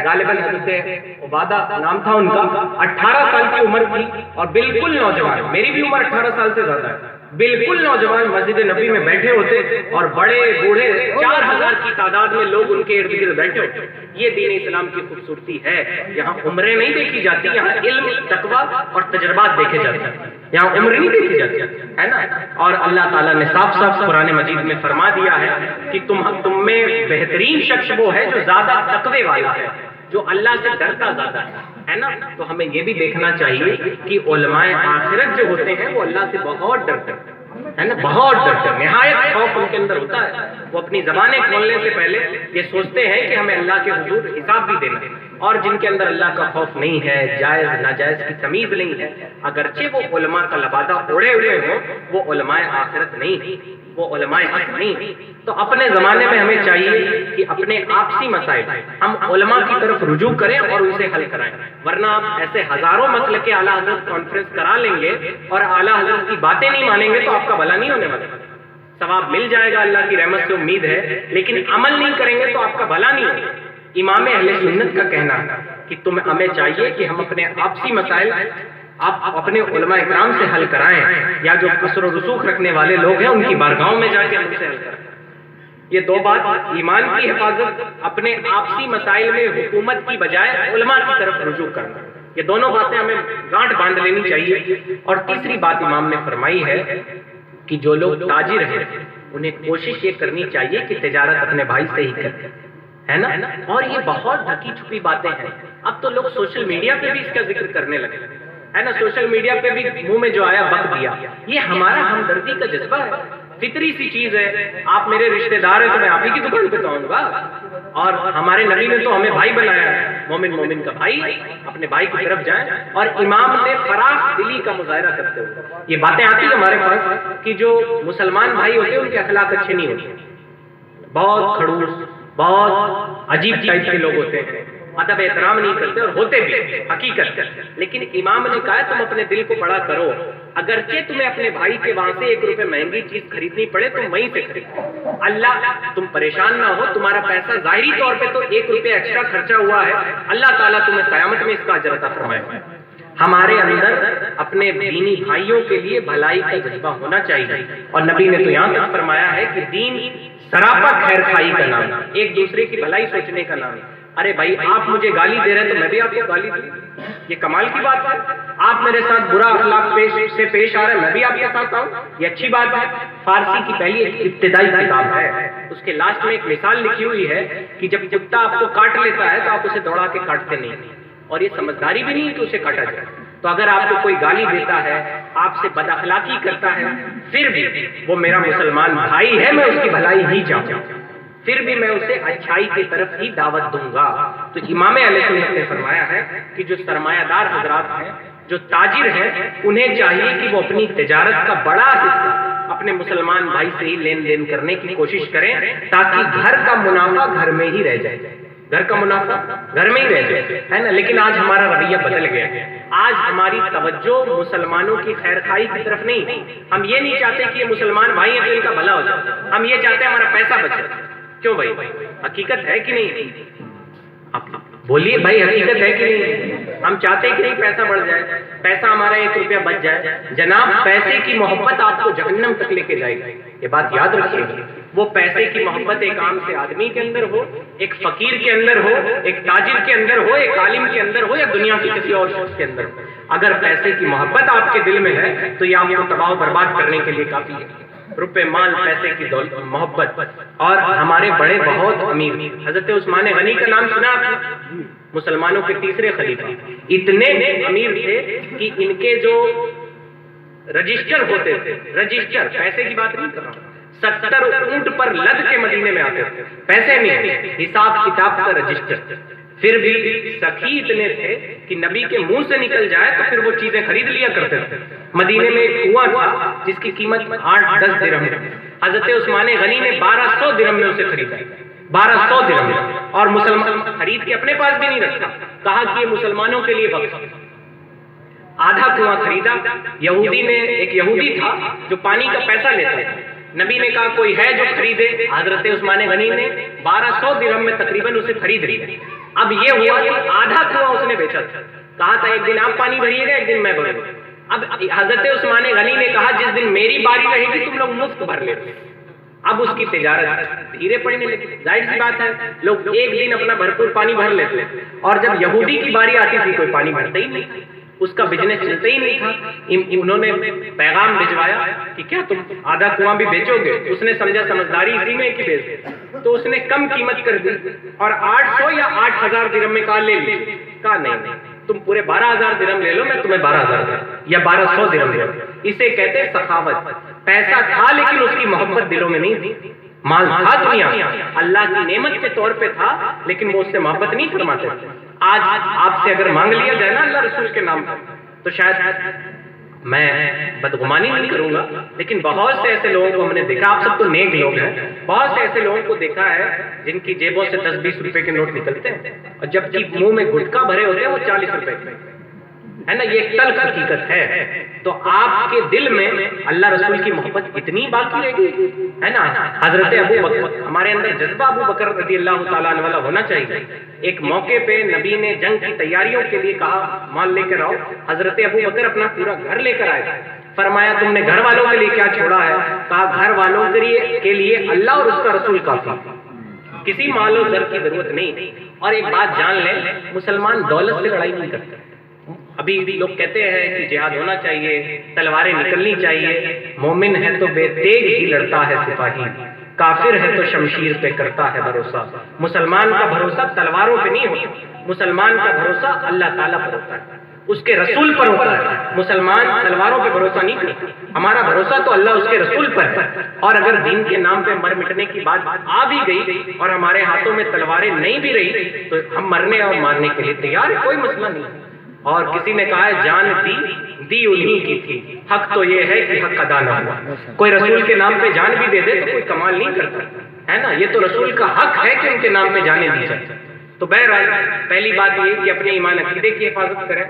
Speaker 1: غالباً حضرت عبادہ نام تھا ان کا, 18 سال کی عمر تھی اور بالکل نوجوان, میری بھی عمر 18 سال سے زیادہ ہے, بالکل نوجوان مسجد نبی میں بیٹھے ہوتے اور بڑے بوڑھے 4000 کی تعداد میں لوگ ان کے ارد گرد بیٹھے ہوتے. یہ دین اسلام کی خوبصورتی ہے. یہاں عمریں نہیں دیکھی جاتی, یہاں علم, تقویٰ اور تجربات دیکھے جاتے ہیں, یہاں عمر نہیں دیکھی جاتی ہے نا. اور اللہ تعالیٰ نے صاف صاف قرآن مجید میں فرما دیا ہے کہ تم میں بہترین شخص وہ ہے جو زیادہ تقوی والا ہے, جو اللہ سے ڈرتا زیادہ ہے نا. تو ہمیں یہ بھی دیکھنا چاہیے کہ علماء آخرت جو ہوتے ہیں وہ اللہ سے بہت ڈرتے ہیں نا, بہت ڈرتے ہیں, نہایت خوف ان کے اندر ہوتا ہے. وہ اپنی زبانیں کھولنے سے پہلے یہ سوچتے ہیں کہ ہمیں اللہ کے حضور حساب بھی دینا ہے. اور جن کے اندر اللہ کا خوف نہیں ہے, جائز ناجائز کی تمیز نہیں ہے, اگرچہ وہ علماء کا لبادہ اوڑھے ہوئے ہوں, وہ علماء آخرت نہیں, وہ علماء حق نہیں. تو اپنے زمانے میں ہمیں چاہیے کہ اپنے آپسی مسائل ہم علماء کی طرف رجوع کریں اور اسے حل کرائیں, ورنہ آپ ایسے ہزاروں مسئلے کے اعلیٰ حضرت کانفرنس کرا لیں گے اور اعلیٰ حضرت کی باتیں نہیں مانیں گے تو آپ کا بھلا نہیں ہونے والا. ثواب مل جائے گا اللہ کی رحمت سے, امید ہے, لیکن عمل نہیں کریں گے تو آپ کا بھلا نہیں ہوگا. امام اہل سنت کا کہنا ہے کہ ہمیں چاہیے کہ ہم اپنے آپسی مسائل آپ اپنے علماء اکرام سے حل کرائیں, یا جو قصر و رسوخ رکھنے والے لوگ ہیں ان کی بارگاہوں میں جا کے ہم سے حل کرائیں. یہ دو بات, ایمان کی حفاظت, اپنے آپسی مسائل میں حکومت کی بجائے علماء کی طرف رجوع کرنا, یہ دونوں باتیں ہمیں گانٹ باندھ لینی چاہیے. اور تیسری بات امام نے فرمائی ہے کہ جو لوگ تاجر ہیں انہیں کوشش یہ کرنی چاہیے کہ تجارت اپنے بھائی سے ہی کریں, ہے نا. اور یہ بہت ڈھکی چھپی باتیں ہیں. اب تو لوگ سوشل میڈیا پہ بھی اس کا ذکر کرنے لگے, ہے نا. سوشل میڈیا پہ بھی منہ میں جو آیا بک دیا. یہ ہمارا ہمدردی کا جذبہ ہے, فطری سی چیز ہے. آپ میرے رشتہ دار ہیں تو میں آپ ہی کی دکان پہ کہوں گا, اور ہمارے نبی نے تو ہمیں بھائی بنایا ہے, مومن کا بھائی, اپنے بھائی کی طرف جائیں. اور امام نے فراخ دلی کا مظاہرہ کرتے ہوئے یہ باتیں آتی ہیں ہمارے پاس کہ جو مسلمان بھائی ہوتے ہیں ان کے اخلاق اچھے نہیں ہوتے, بہت کھڑوس, بہت عجیب ٹائپ کے لوگ ہوتے ہیں, ادب احترام نہیں کرتے, اور ہوتے بھی حقیقت. لیکن امام نے کہا تم اپنے دل کو بڑا کرو, اگرچہ تمہیں اپنے بھائی کے وہاں سے 1 روپے مہنگی چیز خریدنی پڑے تو وہیں سے خریدو. اللہ, تم پریشان نہ ہو, تمہارا پیسہ ظاہری طور پہ تو 1 روپے ایکسٹرا خرچہ ہوا ہے, اللہ تعالیٰ تمہیں قیامت میں اس کا اجر عطا فرمائے. ہمارے اندر اپنے دینی بھائیوں کے لیے بھلائی کا جذبہ ہونا چاہیے. اور نبی نے تو یہاں تک فرمایا ہے کہ دین سراپا خیر خائی کا نام, ایک دوسرے کی بھلائی سوچنے کا نام. ارے بھائی آپ مجھے گالی دے رہے ہیں تو میں بھی آپ کو گالی دوں, یہ کمال کی بات ہے. آپ میرے ساتھ برا اخلاق سے پیش آ رہے ہیں, میں بھی آپ کے ساتھ آؤں, یہ اچھی بات ہے. فارسی کی پہلی ایک ابتدائی کتاب ہے, اس کے لاسٹ میں ایک مثال لکھی ہوئی ہے کہ جب کتا آپ کو کاٹ لیتا ہے تو آپ اسے دوڑا کے کاٹتے نہیں, اور یہ سمجھداری بھی نہیں کہ اسے کاٹا جائے. تو اگر آپ کو کوئی گالی دیتا ہے, آپ سے بد اخلاقی کرتا ہے, پھر بھی وہ میرا مسلمان بھائی ہے, میں اس کی بھلائی ہی چاہوں, پھر بھی میں اسے اچھائی کی طرف ہی دعوت دوں گا. تو امام علیہ السلام نے فرمایا ہے کہ جو سرمایہ دار حضرات ہیں, جو تاجر ہیں, انہیں چاہیے کہ وہ اپنی تجارت کا بڑا حصہ اپنے مسلمان بھائی سے ہی لین دین کرنے کی کوشش کریں, تاکہ گھر کا منافع گھر میں ہی رہ جائے, گھر کا منافع گھر میں ہی رہ جائے, ہے نا. لیکن آج ہمارا رویہ بدل گیا, آج ہماری توجہ مسلمانوں کی خیر خائی کی طرف نہیں. ہم یہ نہیں چاہتے کہ یہ مسلمان بھائی ہیں تو ان کا بھلا ہو جائے, ہم یہ چاہتے ہیں ہمارا پیسہ بچے. کیوں بھائی, حقیقت ہے کہ نہیں؟ بولیے بھائی, حقیقت ہے کہ نہیں؟ ہم چاہتے ہیں کہ نہیں پیسہ بڑھ جائے, پیسہ ہمارا 1 روپیہ بچ جائے. جناب پیسے کی محبت آپ کو جہنم تک لے کے جائے گی, یہ بات یاد رکھیے. وہ پیسے کی محبت ایک عام سے آدمی کے اندر ہو, ایک فقیر کے اندر ہو, ایک تاجر کے اندر ہو, ایک عالم کے اندر ہو, یا دنیا کی کسی اور شخص کے اندر ہو, اگر پیسے کی محبت آپ کے دل میں ہے تو یہ آپ کو تباہ و برباد کرنے کے لیے کافی ہے. روپے مال پیسے کی محبت. اور ہمارے بڑے بہت امیر، حضرت عثمان غنی کا نام سنا آپ نے؟ مسلمانوں کے تیسرے خلیفہ. اتنے امیر تھے کہ ان کے جو رجسٹر ہوتے تھے، رجسٹر پیسے کی بات نہیں کر رہا ہوں، 70 اونٹ پر لد کے مدینے میں آتے تھے، پیسے نہیں، حساب کتاب کا رجسٹر. پھر بھی سخی اتنے تھے کہ نبی کے منہ سے نکل جائے تو پھر وہ چیزیں خرید لیا کرتے تھے. مدینے میں ایک کنواں تھا جس کی قیمت 8-10 درہم تھی. حضرت عثمان غنی نے 1200 درہم میں اسے خریدا، 1200 درہم میں. اور مسلمان خرید کے اپنے پاس بھی نہیں رکھا، کہا کہ یہ مسلمانوں کے لیے وقف. آدھا کنواں خریدا. یہودی نے، ایک یہودی تھا جو پانی کا پیسہ لیتا تھا، نبی نے کہا کوئی ہے جو خریدے. حضرت عثمان غنی نے 1200 درہم میں تقریباً اسے خرید لیا. اب یہ ہوا کہ آدھا کنواں اس نے بیچا تھا، کہا تھا ایک دن آپ پانی بھریے گا، ایک دن میں بھروں گا. اب حضرت عثمان غنی نے کہا جس دن میری باری رہے گی تم لوگ مفت بھر لیتے. اب اس کی تجارت دھیرے پڑنے لگی. ظاہر سی بات ہے لوگ ایک دن اپنا بھرپور پانی بھر لیتے، اور جب یہودی کی باری آتی تھی کوئی پانی بھرتا ہی نہیں، اس کا بزنس چلتا ہی نہیں تھا. انہوں نے پیغام بھجوایا کہ کیا تم آدھا کنواں بھی بیچو گے؟ اس نے سمجھا سمجھداری اسی میں کہ بیچ، تو اس نے کم قیمت کر دی اور 800 یا 8000 درہم میں کہا لے لیجیے. کہا نہیں، تم پورے 12000 درہم لے لو، میں تمہیں 12000 یا 1200 درہم دے دوں. اسے کہتے ہیں سخاوت. پیسہ تھا لیکن اس کی محبت دلوں میں نہیں تھی. مال تھا دنیا اللہ کی نعمت کے طور پہ تھا، لیکن وہ اس سے محبت نہیں فرماتے تھے. آج آپ سے اگر مانگ لیا جائے نا اللہ رسول کے نام پر، تو شاید میں بدگمانی نہیں کروں گا، لیکن بہت سے ایسے لوگوں کو ہم نے دیکھا، آپ سب تو نیک لوگ ہیں، بہت سے ایسے لوگوں کو دیکھا ہے جن کی جیبوں سے 10-20 روپے کے نوٹ نکلتے ہیں، اور جب کہ منہ میں گٹکا بھرے ہوتے ہیں وہ 40 روپے کے، ہے نا. یہ ایک تلخ حقیقت ہے. تو آپ کے دل میں اللہ رسول کی محبت اتنی باقی رہے گی، ہے نا. حضرت ابو بکر، ہمارے اندر جذبہ ابو بکر رضی اللہ تعالیٰ عنہ والا ہونا چاہیے. ایک موقع پہ نبی نے جنگ کی تیاریوں کے لیے کہا مال لے کر آؤ. حضرت ابو بکر اپنا پورا گھر لے کر آئے. فرمایا تم نے گھر والوں کے لیے کیا چھوڑا ہے؟ کہا گھر والوں کے لیے اللہ اور اس کا رسول کافی، کسی مال و زر کی ضرورت نہیں. اور ایک بات جان لیں، مسلمان دولت سے لڑائی نہیں کرتے. ابھی بھی لوگ کہتے ہیں کہ جہاد ہونا چاہیے، تلواریں نکلنی چاہیے. مومن ہے تو بے تیغ ہی لڑتا ہے سپاہی، کافر ہے تو شمشیر پہ کرتا ہے بھروسہ. مسلمان کا بھروسہ تلواروں پہ نہیں ہوتا، مسلمان کا بھروسہ اللہ تعالیٰ پر ہوتا ہے، اس کے رسول پر ہوتا ہے. مسلمان تلواروں پہ بھروسہ نہیں کرتا، ہمارا بھروسہ تو اللہ اس کے رسول پر ہے. اور اگر دین کے نام پہ مر مٹنے کی بات آ بھی گئی اور ہمارے ہاتھوں میں تلواریں نہیں بھی رہی تو ہم مرنے اور مارنے کے لیے تیار ہے، کوئی مسئلہ نہیں. اور کسی نے کہا ہے جان دی انہی کی تھی، حق تو یہ ہے کہ حق ادا نہ ہوا. کوئی رسول کے نام پہ جان بھی دے دے تو کوئی کمال نہیں کرتا، ہے نا. یہ تو رسول کا حق ہے کہ ان کے نام پہ جانے دی جائے. تو بہرحال پہلی بات یہ کہ اپنے ایمان عقیدے کی حفاظت کریں.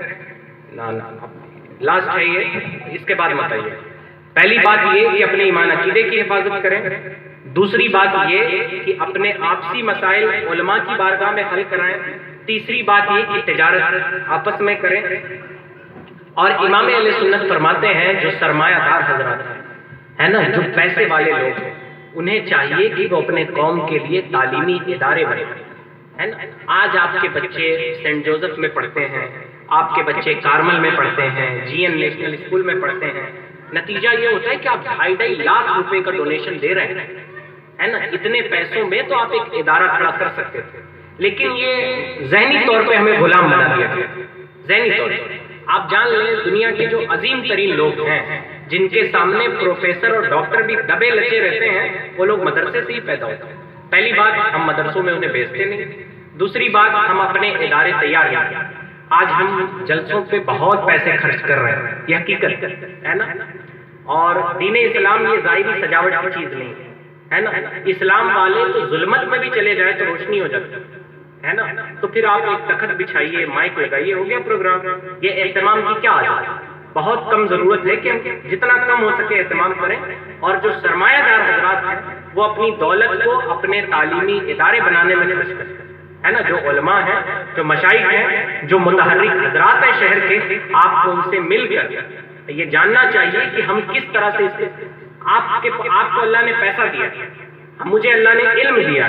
Speaker 1: لاسٹ ہے یہ، اس کے بعد مت آئیے. پہلی بات یہ کہ اپنے ایمان عقیدے کی حفاظت کریں. دوسری بات یہ کہ اپنے آپسی مسائل علماء کی بارگاہ میں حل کرائیں. تیسری بات یہ کہ تجارت آپس میں کریں. اور امام اہل سنت فرماتے ہیں جو سرمایہ دار حضرات ہیں نا، جو پیسے والے لوگ ہیں، انہیں چاہیے کہ وہ اپنے قوم کے لیے تعلیمی ادارے بنائیں، ہے نا. آج آپ کے بچے سینٹ جوزف میں پڑھتے ہیں، آپ کے بچے کارمل میں پڑھتے ہیں، جی این نیشنل اسکول میں پڑھتے ہیں. نتیجہ یہ ہوتا ہے کہ آپ 2.5 لاکھ روپے کا ڈونیشن دے رہے ہیں، ہے نا. اتنے پیسوں میں تو آپ ایک ادارہ کھڑا کر سکتے تھے، لیکن یہ ذہنی طور پہ ہمیں غلام بنا دیا گیا. ذہنی طور پہ آپ جان لیں دنیا کے جو عظیم ترین لوگ ہیں جن کے سامنے پروفیسر اور ڈاکٹر بھی دبے لچے رہتے ہیں، وہ لوگ مدرسے سے ہی پیدا ہوتے ہیں. پہلی بات ہم مدرسوں میں انہیں بھیجتے نہیں. دوسری بات ہم اپنے ادارے تیار کرتے ہیں. آج ہم جلسوں پہ بہت پیسے خرچ کر رہے ہیں، یہ حقیقت ہے نا. اور دین اسلام یہ ظاہری سجاوٹ کی چیز نہیں ہے نا. اسلام والے تو ظلمت میں بھی چلے جائے تو روشنی ہو جاتی ہے نا. تو پھر آپ ایک تخت بچھائیے، مائک لگائیے، ہو گیا پروگرام. یہ اہتمام کی کیا حاجت ہے؟ بہت کم ضرورت ہے کہ ہم جتنا کم ہو سکے اہتمام کریں. اور جو سرمایہ دار حضرات ہیں وہ اپنی دولت کو اپنے تعلیمی ادارے بنانے میں خرچ کریں، ہے نا. جو علماء ہیں، جو مشائخ ہیں، جو متحرک حضرات ہیں شہر کے، آپ کو ان سے مل کر یہ جاننا چاہیے کہ ہم کس طرح سے آپ کو اللہ نے پیسہ دیا، مجھے اللہ نے علم دیا.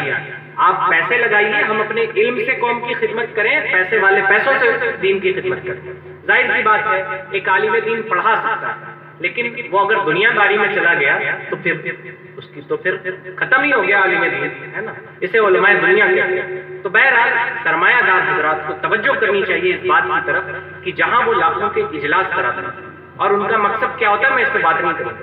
Speaker 1: آپ پیسے لگائیے، ہم اپنے علم سے قوم کی خدمت کریں، پیسے والے پیسوں سے دین کی خدمت کریں. ظاہر سی بات ہے ایک عالم دین پڑھا سکتا ہے، لیکن وہ اگر دنیا داری میں چلا گیا تو پھر ختم ہی ہو گیا عالم دین، ہے نا، اسے علماء دنیا کہتے ہیں۔ تو بہرحال سرمایہ دار حضرات کو توجہ کرنی چاہیے اس بات کی طرف کہ جہاں وہ لاکھوں کے اجلاس کراتے ہیں اور ان کا مقصد کیا ہوتا ہے، میں اس پہ بات نہیں کروں،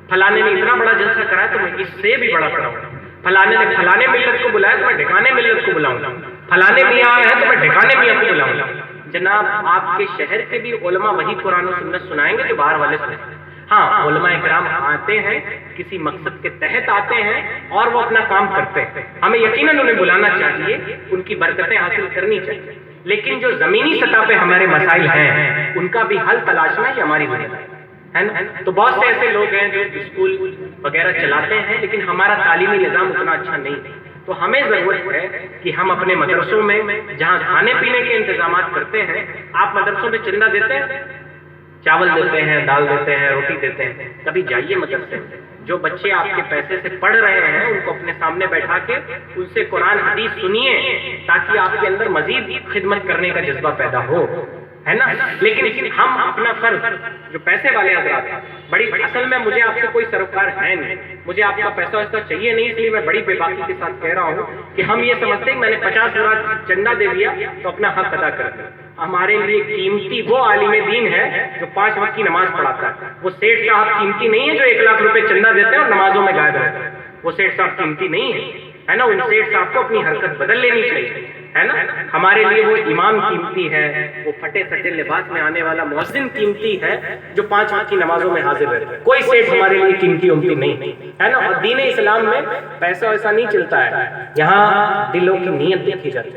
Speaker 1: فلانے نے اتنا بڑا جلسہ کرایا تو میں اس سے بھی بڑا کراؤں گا، فلانے نے فلانے ملت کو بلایا تو میں ڈھکانے ملت کو بلاؤں گا، فلانے میاں آئے ہیں تو میں ڈھکانے میاں کو بلاؤں گا۔ جناب آپ کے شہر کے بھی علماء وہی قرآن و سنت سنائیں گے جو باہر والے سنائیں گے۔ ہاں علماء اکرام آتے ہیں، کسی مقصد کے تحت آتے ہیں اور وہ اپنا کام کرتے ہیں، ہمیں یقیناً انہیں بلانا چاہیے، ان کی برکتیں حاصل کرنی چاہیے، لیکن جو زمینی سطح پہ ہمارے مسائل ہیں ان کا بھی حل تلاشنا یہ ہماری ذمہ داری ہے نا۔ تو بہت سے ایسے لوگ ہیں جو اسکول وغیرہ چلاتے ہیں لیکن ہمارا تعلیمی نظام اتنا اچھا نہیں ہے، تو ہمیں ضرورت ہے کہ ہم اپنے مدرسوں میں جہاں کھانے پینے کے انتظامات کرتے ہیں، آپ مدرسوں میں چندہ دیتے ہیں، چاول دیتے ہیں، دال دیتے ہیں، روٹی دیتے ہیں، کبھی جائیے مدرسے میں، جو بچے آپ کے پیسے سے پڑھ رہے ہیں ان کو اپنے سامنے بیٹھا کے ان سے قرآن حدیث سنیے تاکہ آپ کے اندر مزید خدمت کرنے کا جذبہ پیدا ہو، ہے نا۔ لیکن ہم اپنا فرض، جو پیسے والے حضرات ہیں، بڑی اصل میں مجھے آپ سے کوئی سروکار ہے نہیں، مجھے آپ کا پیسہ ویسا چاہیے نہیں، اس لیے میں بڑی بے باکی کے ساتھ کہہ رہا ہوں کہ ہم یہ سمجھتے ہیں کہ میں نے 50,000 چندہ دے دیا تو اپنا حق ادا کر دیا۔ ہمارے لیے قیمتی وہ عالم دین ہے جو 5 وقت کی نماز پڑھاتا ہے، وہ سیٹھ صاحب قیمتی نہیں ہے جو 1 لاکھ روپے چندہ دیتے ہیں اور نمازوں میں غائب رہتے ہیں، وہ سیٹھ صاحب قیمتی نہیں ہے نا۔ ان سیٹھ صاحب کو اپنی حرکت بدل لینی چاہیے، ہے نا۔ ہمارے لیے وہ امام قیمتی ہے، وہ پھٹے سٹے لباس میں آنے والا مؤذن قیمتی ہے جو 5 وقت کی نمازوں میں حاضر رہتا ہے، کوئی سیٹھ ہمارے لیے قیمتی امتی نہیں ہے نا۔ اور دین اسلام میں پیسہ ویسا نہیں چلتا ہے، یہاں دلوں کی نیت دیکھی جاتی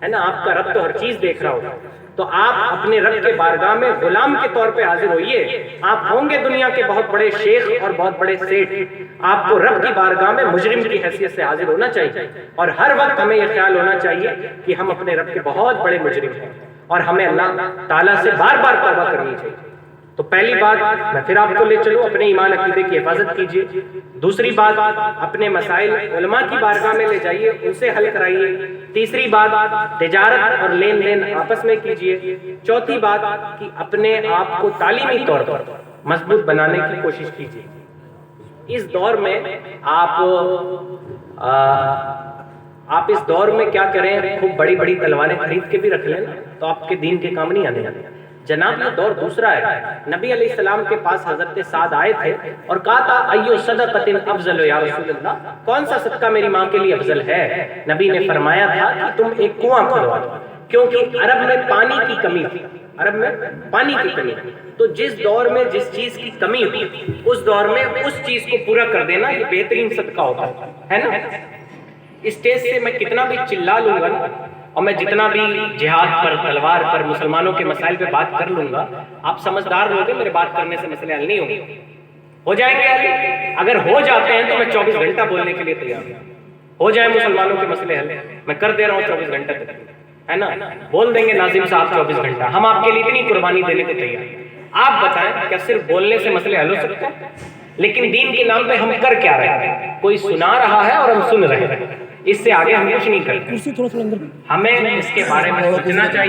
Speaker 1: ہے نا۔ آپ کا رب تو ہر چیز دیکھ رہا ہوگا، تو آپ اپنے رب کے بارگاہ میں غلام کے طور پہ حاضر ہوئیے۔ آپ ہوں گے دنیا کے بہت بڑے شیخ اور بہت بڑے سیٹھ، آپ کو رب کی بارگاہ میں مجرم کی حیثیت سے حاضر ہونا چاہیے، اور ہر وقت ہمیں یہ خیال ہونا چاہیے کہ ہم اپنے رب کے بہت بڑے مجرم ہیں اور ہمیں اللہ تعالیٰ سے بار بار توبہ کرنی چاہیے۔ تو پہلی بات میں پھر آپ کو لے چلوں، اپنے ایمان عقیدے کی حفاظت کیجیے۔ دوسری بات، اپنے مسائل علماء کی بارگاہ میں لے جائیے، ان سے حل کرائیے۔ تیسری بات، تجارت اور لین دین آپس میں کیجیے۔ چوتھی بات کہ اپنے آپ کو تعلیمی طور پر مضبوط بنانے کی کوشش کیجیے۔ اس دور میں آپ اس دور میں کیا کریں، خوب بڑی بڑی تلواریں خرید کے بھی رکھ لیں تو آپ کے دین کے کام نہیں آنے والے۔ جناب یہ دور دوسرا ہے۔ نبی علیہ السلام کے پاس حضرت سعد آئے تھے اور کہا تھا ایو صدقۃ افضل یا رسول اللہ، کون سا صدقہ میری ماں کے لیے افضل ہے؟ نبی نے فرمایا تھا کہ تم ایک کنواں کھودوا دو، کیونکہ عرب میں پانی کی کمی تھی، عرب میں پانی کی کمی تھی، تو جس دور میں جس چیز کی کمی ہوئی اس دور میں اس چیز کو پورا کر دینا یہ بہترین صدقہ ہوتا ہے نا۔ اسٹیج سے میں کتنا بھی چلا لوں گا اور میں جتنا بھی جہاد پر، تلوار پر، مسلمانوں کے مسائل پہ بات کر لوں گا، آپ سمجھدار ہوں گے میرے بات کرنے سے مسئلے حل نہیں ہوں گے، ہو جائیں گے۔ اگر ہو جاتے ہیں تو میں 24 گھنٹہ بولنے کے لیے تیار ہوں، ہو جائیں مسلمانوں کے مسئلے حل، میں کر دے رہا ہوں 24 گھنٹہ تک، ہے نا۔ بول دیں گے ناظم صاحب 24 گھنٹہ، ہم آپ کے لیے اتنی قربانی دینے کو تیار ہیں۔ آپ بتائیں کیا صرف بولنے سے مسئلے حل ہو سکتے ہیں؟ لیکن دین کے نام پہ ہم کر کیا رہے ہیں؟ کوئی سنا رہا ہے اور ہم سن رہے ہیں، اس سے آگے ہم کچھ نہیں کرتے۔ ہمیں اس کے بارے میں سوچنا چاہیے۔